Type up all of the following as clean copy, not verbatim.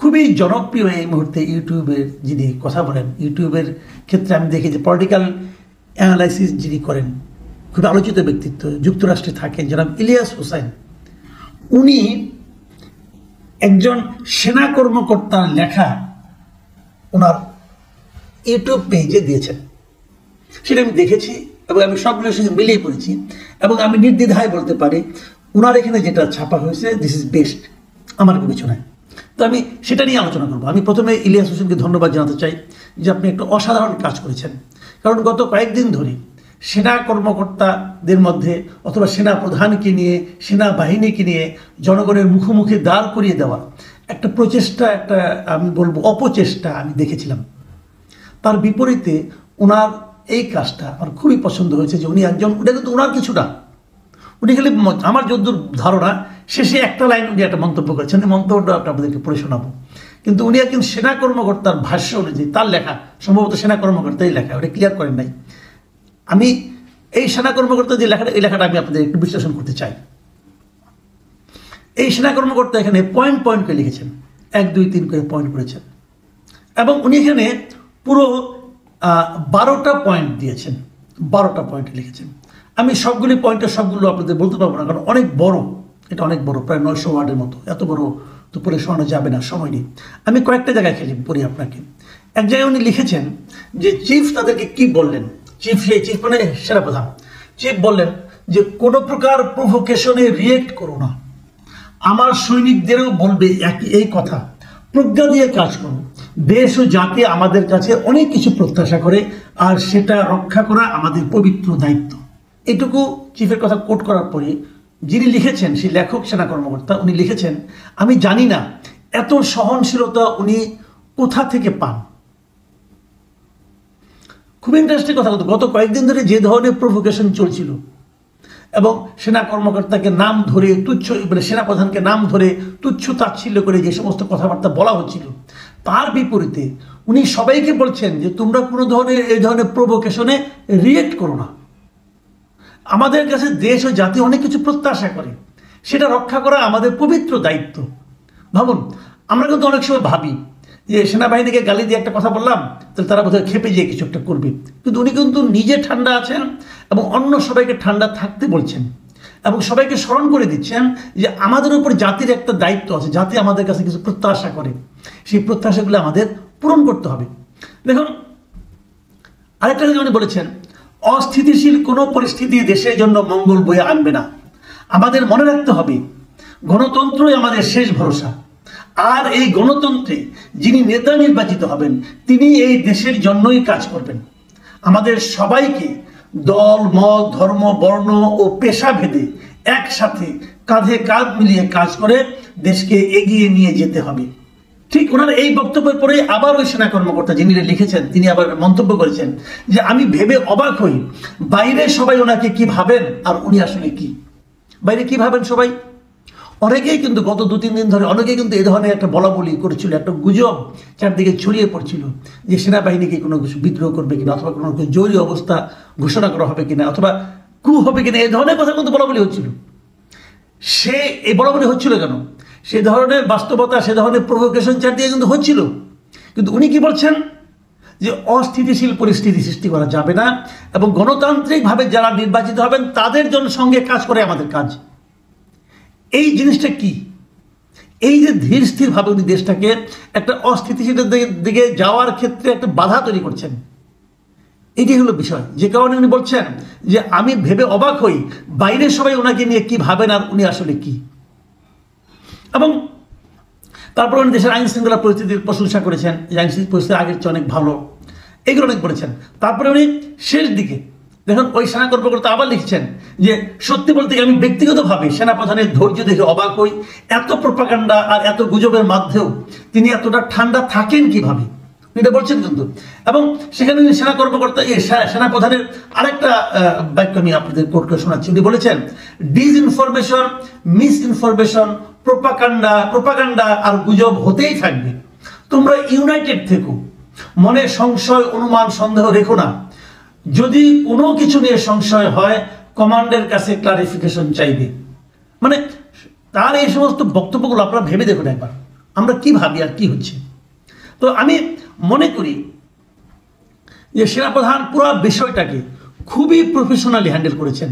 খুবই জনপ্রিয় এই মুহূর্তে ইউটিউবের যিনি কথা বলেন, ইউটিউবের ক্ষেত্রে আমি দেখি যে পলিটিক্যাল অ্যানালাইসিস যিনি করেন, খুব আলোচিত ব্যক্তিত্ব, যুক্তরাষ্ট্রে থাকেন, জনাব ইলিয়াস হোসেন। উনি একজন সেনা কর্মকর্তার লেখা ওনার ইউটিউব পেজে দিয়েছেন। সেটা আমি দেখেছি এবং আমি সবগুলোর সঙ্গে মিলিয়ে পড়েছি এবং আমি নির্দ্বিধায় বলতে পারি ওনার এখানে যেটা ছাপা হয়েছে দিস ইজ বেস্ট আমার বিবেচনায়। তো আমি সেটা নিয়ে আলোচনা করবো। আমি প্রথমে ইলিয়াস হোসেনকে ধন্যবাদ জানাতে চাই যে আপনি একটা অসাধারণ কাজ করেছেন, কারণ গত কয়েকদিন ধরে সেনা কর্মকর্তাদের মধ্যে অথবা সেনা প্রধানকে নিয়ে, সেনাবাহিনীকে নিয়ে জনগণের মুখোমুখি দাঁড় করিয়ে দেওয়া একটা প্রচেষ্টা, একটা আমি বলবো অপচেষ্টা আমি দেখেছিলাম। তার বিপরীতে ওনার এই কাজটা আমার খুবই পছন্দ হয়েছে যে উনি একজন, ওটা কিন্তু ওনার কিছু না, উনি খালি আমার যদ্দূর ধারণা শেষে একটা লাইন উনি একটা মন্তব্য করেছেন, মন্তব্যটা আপনাদেরকে পড়ে শোনাবো। কিন্তু উনি একজন সেনা কর্মকর্তার ভাষ্য অনুযায়ী তার লেখা, সম্ভবত সেনা কর্মকর্তাই লেখা, ওটা ক্লিয়ার করেন নাই। আমি এই সেনা কর্মকর্তা যে লেখাটা, এই লেখাটা আমি আপনাদের একটু বিশ্লেষণ করতে চাই। এই সেনা কর্মকর্তা এখানে পয়েন্ট পয়েন্ট করে লিখেছেন, 1 2 3 করে পয়েন্ট করেছেন এবং উনি এখানে পুরো 12টা পয়েন্ট দিয়েছেন, 12টা পয়েন্ট লিখেছেন। আমি সবগুলি পয়েন্টের সবগুলো আপনাদের বলতে পারবো না, কারণ অনেক বড়, এটা অনেক বড়, প্রায় 900 ওয়ার্ডের মতো, এত বড় তো পড়ে শোনানো যাবে না, সময় নেই। আমি কয়েকটা জায়গায় পড়ি আপনাকে। এক জায়গায় উনি লিখেছেন যে চিফ তাদেরকে কি বললেন, চিফ মানে সেনাপ্রধান, চিফ বললেন যে কোনো প্রকার প্রভোকেশনে রিয়েক্ট করো না, আমার সৈনিকদেরও বলবে এই কথা, প্রজ্ঞা দিয়ে কাজ করো, দেশ ও জাতি আমাদের কাছে অনেক কিছু প্রত্যাশা করে আর সেটা রক্ষা করা আমাদের পবিত্র দায়িত্ব। এটুকু চিফের কথা কোট করার পরে যিনি লিখেছেন, সেই লেখক সেনা কর্মকর্তা, উনি লিখেছেন আমি জানি না এত সহনশীলতা উনি কোথা থেকে পান। খুব ইন্টারেস্টিং কথা, গত কয়েকদিন ধরে যে ধরনের প্রভোকেশন চলছিল এবং সেনা কর্মকর্তাকে নাম ধরে তুচ্ছ, মানে সেনাপ্রধানকে নাম ধরে তুচ্ছ তাচ্ছিল্য করে যে সমস্ত কথাবার্তা বলা হচ্ছিল, তার বিপরীতে উনি সবাইকে বলছেন যে তোমরা কোনো ধরনের এই ধরনের প্রভোকেশনে রিয়েক্ট করো না, আমাদের কাছে দেশ ও জাতি অনেক কিছু প্রত্যাশা করে, সেটা রক্ষা করা আমাদের পবিত্র দায়িত্ব। ভাবুন, আমরা কিন্তু অনেক সময় ভাবি যে সেনাবাহিনীকে গালি দিয়ে একটা কথা বললাম তাহলে তারা বোধহয় খেপে গিয়ে কিছু একটা করবে, কিন্তু উনি কিন্তু নিজে ঠান্ডা আছেন এবং অন্য সবাইকে ঠান্ডা থাকতে বলছেন এবং সবাইকে স্মরণ করে দিচ্ছেন যে আমাদের উপর জাতির একটা দায়িত্ব আছে, জাতি আমাদের কাছে কিছু প্রত্যাশা করে, সেই প্রত্যাশাগুলো আমাদের পূরণ করতে হবে। দেখুন, আরেকটা কথা উনি বলেছেন, অস্থিতিশীল কোনো পরিস্থিতি দেশের জন্য মঙ্গল বয়ে আনবে না, আমাদের মনে রাখতে হবে গণতন্ত্রই আমাদের শেষ ভরসা, আর এই গণতন্ত্রে যিনি নেতা নির্বাচিত হবেন তিনি এই দেশের জন্যই কাজ করবেন। আমাদের সবাইকে দল মত ধর্ম বর্ণ ও পেশা ভেদে একসাথে কাঁধে কাঁধ মিলিয়ে কাজ করে দেশকে এগিয়ে নিয়ে যেতে হবে। ঠিক ওনার এই বক্তব্যের পরে আবার ওই সেনা কর্মকর্তা যিনি লিখেছেন তিনি আবার মন্তব্য করেছেন যে আমি ভেবে অবাক হই বাইরে সবাই ওনাকে কি ভাবেন আর উনি আসলে কি, বাইরে কি ভাবেন সবাই। অনেকেই কিন্তু গত 2-3 দিন ধরে অনেকেই কিন্তু এই ধরনের একটা বলা বলি করেছিল, একটা গুজব চারদিকে ছড়িয়ে পড়ছিল যে সেনাবাহিনীকে কোনো কিছু বিদ্রোহ করবে কিনা, অথবা কোনো জরুরি অবস্থা ঘোষণা করা হবে কিনা, অথবা কু হবে কিনা, এই ধরনের কথা কিন্তু বলা বলি হচ্ছিল। সে এই বলা বলি হচ্ছিল কেন, সে ধরনের বাস্তবতা, সে ধরনের প্রভোকেশন চারদিকে কিন্তু হচ্ছিল, কিন্তু উনি কি বলছেন যে অস্থিতিশীল পরিস্থিতি সৃষ্টি করা যাবে না এবং গণতান্ত্রিকভাবে যারা নির্বাচিত হবেন তাদের জন্য সঙ্গে কাজ করে আমাদের কাজ। এই জিনিসটা কি, এই যে ধীর স্থিরভাবে উনি দেশটাকে একটা অস্থিতিশীলের দিকে যাওয়ার ক্ষেত্রে একটা বাধা তৈরি করছেন, এটি হলো বিষয়। যে কারণে উনি বলছেন যে আমি ভেবে অবাক হই বাইরে সবাই ওনাকে নিয়ে কি ভাবেন আর উনি আসলে কি। এবং তারপর উনি দেশের আইন শৃঙ্খলা পরিস্থিতির প্রশংসা করেছেন, যে আইন শৃঙ্খলা পরিস্থিতি আগের চেয়ে অনেক ভালো, এগুলো অনেক বলেছেন। তারপরে উনি শেষ দিকে দেখুন ওই সেনা কর্মকর্তা আবার লিখছেন যে সত্যি বলতে আমি ব্যক্তিগতভাবে সেনাপ্রধানের ধৈর্য দেখে অবাক হই, এত প্রোপাগান্ডা আর এত গুজবের মধ্যেও তিনি এতটা ঠান্ডা থাকেন কিভাবে, এটা বলছেন কিন্তু। এবং সেখানে সেনা কর্মকর্তা সেনাপ্রধানের আরেকটা বাক্য আমি আপনাদের কোট করে শোনাচ্ছি। উনি বলেছেন ডিসইনফরমেশন, মিসইনফরমেশন, প্রোপাগান্ডা আর গুজব হতেই থাকবে, তোমরা ইউনাইটেড থেকো, মনে সংশয় অনুমান সন্দেহ রেখো না, যদি কোনো কিছু নিয়ে সংশয় হয় কমান্ডের কাছে ক্লারিফিকেশন চাইবে। মানে তার এই সমস্ত বক্তব্যগুলো আপনারা ভেবে দেখুন একবার, আমরা কি ভাবি আর কি হচ্ছে। তো আমি মনে করি যে সেনাপ্রধান পুরো বিষয়টাকে খুবই প্রফেশনালি হ্যান্ডেল করেছেন,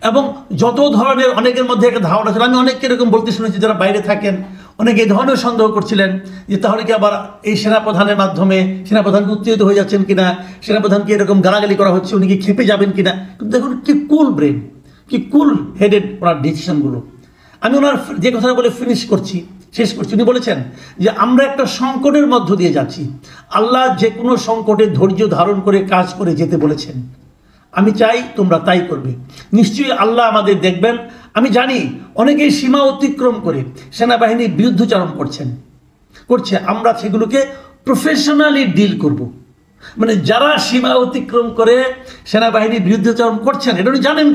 এবং যত ধরনের অনেকের মধ্যে একটা ধারণা ছিল, আমি অনেককে এরকম বলতে শুনেছি যারা বাইরে থাকেন, অনেকে এই ধরনের সন্দেহ করছিলেন যে তাহলে কি আবার এই সেনাপ্রধানের মাধ্যমে সেনাপ্রধানকে উত্তেজিত হয়ে যাচ্ছেন কিনা, সেনাপ্রধানকে এরকম গালাগালি করা হচ্ছে, উনি কি খেপে যাবেন কিনা। কিন্তু দেখুন কি কুল ব্রেন, কি কুল হেডেড ওনার ডিসিশনগুলো। আমি ওনার যে কথাটা বলে শেষ করছি, উনি বলেছেন যে আমরা একটা সংকটের মধ্য দিয়ে যাচ্ছি, আল্লাহ যে কোনো সংকটে ধৈর্য ধারণ করে কাজ করে যেতে বলেছেন। আমি চাই তোমরা তাই করবে, নিশ্চয়ই আল্লাহ আমাদের দেখবেন। আমি জানি অনেকেই সীমা অতিক্রম করে সেনাবাহিনীর বিরুদ্ধাচরণ করছে, আমরা সেগুলোকে প্রফেশনালি ডিল করব। মানে যারা সীমা অতিক্রম করে সেনাবাহিনীর বিরুদ্ধাচরণ করছেন এটা উনি জানেন,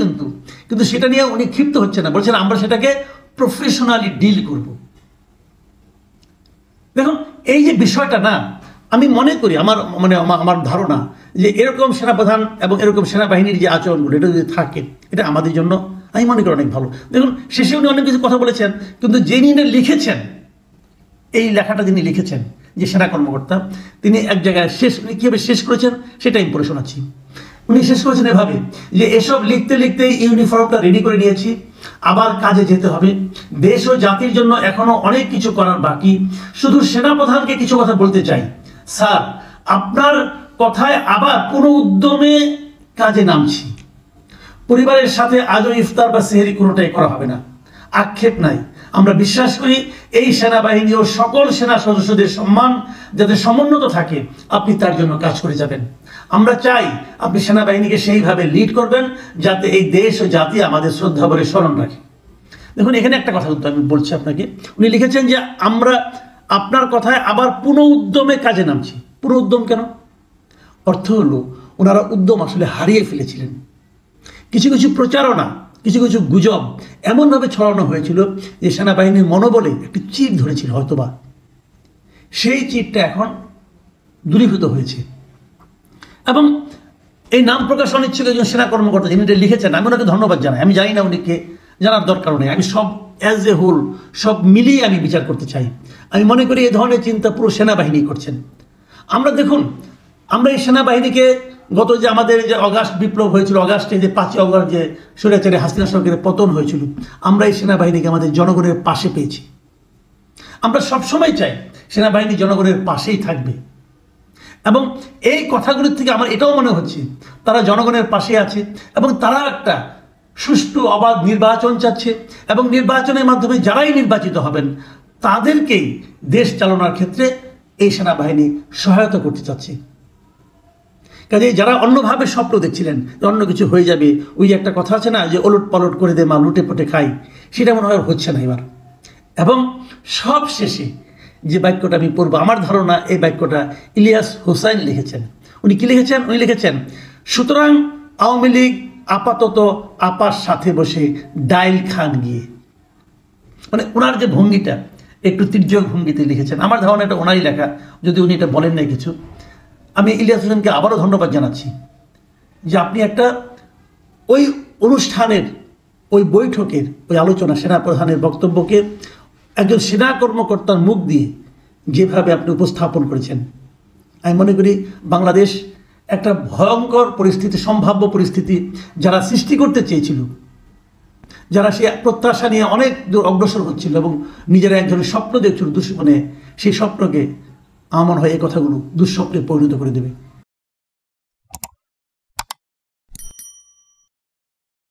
কিন্তু সেটা নিয়ে উনি ক্ষিপ্ত হচ্ছেন না, বলছেন আমরা সেটাকে প্রফেশনালি ডিল করব। দেখুন এই যে বিষয়টা না, আমি মনে করি আমার ধারণা যে এরকম সেনাপ্রধান এবং এরকম সেনাবাহিনীর যে আচরণগুলো এটা যদি থাকে, এটা আমাদের জন্য আমি মনে করি অনেক ভালো। দেখুন শেষে উনি অনেক কিছু কথা বলেছেন, কিন্তু যিনি লিখেছেন এই লেখাটা যিনি লিখেছেন যে সেনা কর্মকর্তা, তিনি এক জায়গায় উনি কীভাবে শেষ করেছেন সেটা আমি পড়ে শোনাচ্ছি। উনি শেষ করেছেন এভাবে যে এসব লিখতে লিখতে ইউনিফর্মটা রেডি করে নিয়েছি, আবার কাজে যেতে হবে। দেশ ও জাতির জন্য এখনো অনেক কিছু করার বাকি। শুধু সেনাপ্রধানকে কিছু কথা বলতে চাই, স্যার আপনার কথায় আবার কোনো উদ্যমে কাজে নামছি। পরিবারের সাথে আজও ইফতার বা সেহরি কোনোটাই করা হবে না, আক্ষেপ নাই। আমরা বিশ্বাস করি এই সেনাবাহিনী ও সকল সেনা সদস্যদের সম্মান যাতে সমুন্নত থাকে, আপনি তার জন্য কাজ করে যাবেন। আমরা চাই আপনি সেনাবাহিনীকে সেইভাবে লিড করবেন যাতে এই দেশ ও জাতি আমাদের শ্রদ্ধা ভরে স্মরণ রাখে। দেখুন এখানে একটা কথা কিন্তু আমি বলছি আপনাকে, উনি লিখেছেন যে আমরা আপনার কথায় আবার পুনঃ উদ্যমে কাজে নামছি। পুনঃ উদ্যম কেন? অর্থ হলো ওনারা উদ্যম আসলে হারিয়ে ফেলেছিলেন। কিছু কিছু প্রচারণা, কিছু কিছু গুজব এমনভাবে ছড়ানো হয়েছিল যে সেনাবাহিনীর মনোবলে একটি চির ধরেছিল, হয়তোবা সেই চিরটা এখন দূরীভূত হয়েছে। এবং এই নাম প্রকাশ অনিচ্ছুক একজন সেনা কর্মকর্তা যিনি এটা লিখেছেন, আমি ওনাকে ধন্যবাদ জানাই। আমি জানি না উনিকে জানার দরকার নেই, আমি সব অ্যাজ এ হোল সব মিলিয়ে আমি বিচার করতে চাই। আমি মনে করি এই ধরনের চিন্তা পুরো সেনাবাহিনী করছেন। আমরা দেখুন, আমরা এই সেনাবাহিনীকে গত যে আমাদের যে অগাস্ট বিপ্লব হয়েছিল, অগাস্টে যে 5ই অগস্ট যে স্বৈরাচারী হাসিনা সরকারের পতন হয়েছিল, আমরা এই সেনাবাহিনীকে আমাদের জনগণের পাশে পেয়েছি। আমরা সবসময় চাই সেনাবাহিনী জনগণের পাশেই থাকবে, এবং এই কথাগুলোর থেকে আমার এটাও মনে হচ্ছে তারা জনগণের পাশে আছে এবং তারা একটা সুষ্ঠু অবাধ নির্বাচন চাচ্ছে, এবং নির্বাচনের মাধ্যমে যারাই নির্বাচিত হবেন তাদেরকেই দেশ চালানোর ক্ষেত্রে এই সেনাবাহিনী সহায়তা করতে চাচ্ছে। কাজে যারা অন্যভাবে স্বপ্ন দেখছিলেন অন্য কিছু হয়ে যাবে, ওই যে একটা কথা আছে না যে ওলট পালট করে দে মা লুটে পুটে খাই, সেটা মনে হয় হচ্ছে না এবার। এবং সব শেষে যে বাক্যটা আমি পড়ব, আমার ধারণা এই বাক্যটা ইলিয়াস হোসাইন লিখেছেন। উনি কি লিখেছেন? উনি লিখেছেন, সুতরাং আওয়ামী লীগ আপাতত আপার সাথে বসে ডাইল খান গিয়ে। মানে ওনার যে ভঙ্গিটা একটু তির্যক ভঙ্গিতে লিখেছেন। আমার ধারণা এটা ওনারই লেখা, যদি উনি এটা বলেন নাই কিছু। আমি ইলিয়াস হোসেনকে আবারও ধন্যবাদ জানাচ্ছি যে আপনি একটা ওই অনুষ্ঠানের, ওই বৈঠকের, ওই আলোচনা, সেনাপ্রধানের বক্তব্যকে একজন সেনা কর্মকর্তার মুখ দিয়ে যেভাবে আপনি উপস্থাপন করেছেন, আমি মনে করি বাংলাদেশ একটা ভয়ঙ্কর পরিস্থিতি, সম্ভাব্য পরিস্থিতি যারা সৃষ্টি করতে চেয়েছিল, যারা সে প্রত্যাশা নিয়ে অনেক দূর অগ্রসর হচ্ছিল এবং নিজেরা একজনের স্বপ্ন দেখছিল, সেই স্বপ্নকে আমার মনে হয় এই কথাগুলো দুঃস্বপ্নে পরিণত করে দেবে।